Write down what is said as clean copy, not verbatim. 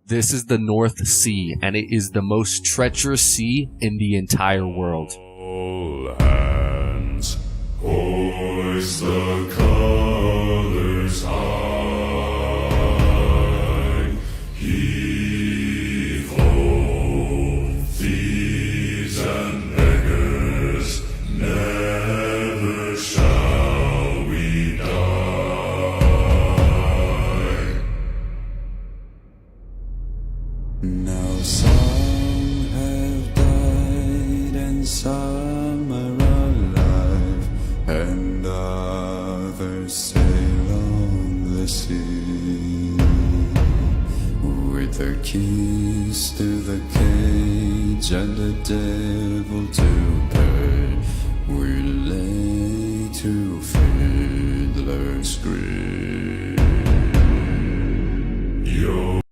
This is the North Sea, and it is the most treacherous sea in the entire world. All hands, hoist the colors high. Heave ho, thieves and beggars, never shall we die. Now some have died and some are alive, and others sail on the sea with their keys to the cage and the devil to pay. We lay to fiddler's grave.